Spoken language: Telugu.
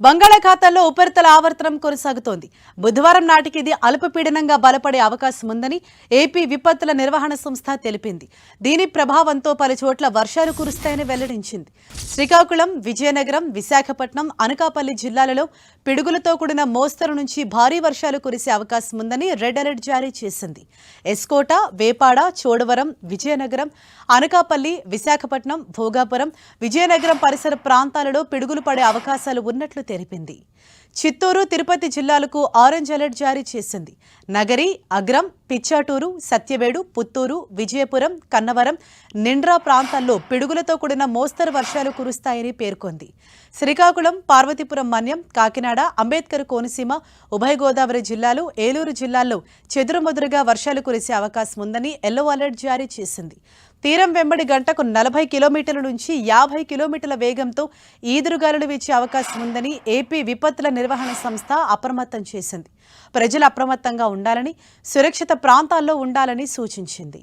బంగాళాఖాతంలో ఉపరితల ఆవర్తనం కొనసాగుతోంది. బుధవారం నాటికి ఇది అల్పపీడనంగా బలపడే అవకాశం ఉందని ఏపీ విపత్తుల నిర్వహణ సంస్థ తెలిపింది. దీని ప్రభావంతో పలు చోట్ల వర్షాలు కురుస్తాయని వెల్లడించింది. శ్రీకాకుళం, విజయనగరం, విశాఖపట్నం, అనకాపల్లి జిల్లాలలో పిడుగులతో కూడిన మోస్తరు నుంచి భారీ వర్షాలు కురిసే అవకాశం ఉందని రెడ్ అలర్ట్ జారీ చేసింది. ఎస్కోట, వేపాడ, చోడవరం, విజయనగరం, అనకాపల్లి, విశాఖపట్నం, భోగాపురం, విజయనగరం పరిసర ప్రాంతాలలో పిడుగులు పడే అవకాశాలు ఉన్నట్లు తెలిపింది. చిత్తూరు, తిరుపతి జిల్లాలకు ఆరెంజ్ అలర్ట్ జారీ చేసింది. నగరి, అగ్రం, పిచ్చాటూరు, సత్యవేడు, పుత్తూరు, విజయపురం, కన్నవరం, నిండ్రా ప్రాంతాల్లో పిడుగులతో కూడిన మోస్తరు వర్షాలు కురుస్తాయని పేర్కొంది. శ్రీకాకుళం, పార్వతీపురం మన్యం, కాకినాడ, అంబేద్కర్ కోనసీమ, ఉభయ గోదావరి జిల్లాలు, ఏలూరు జిల్లాల్లో చెదురుమదురుగా వర్షాలు కురిసే అవకాశం ఉందని ఎల్లో అలర్ట్ జారీ చేసింది. తీరం వెంబడి గంటకు 40 కిలోమీటర్ల నుంచి 50 కిలోమీటర్ల వేగంతో ఈదురుగాలులు వీచే అవకాశం ఉందని ఏపీ విపత్తుల నిర్వహణ సంస్థ అప్రమత్తం చేసింది. ప్రజలు అప్రమత్తంగా ఉండాలని, సురక్షిత ప్రాంతాల్లో ఉండాలని సూచించింది.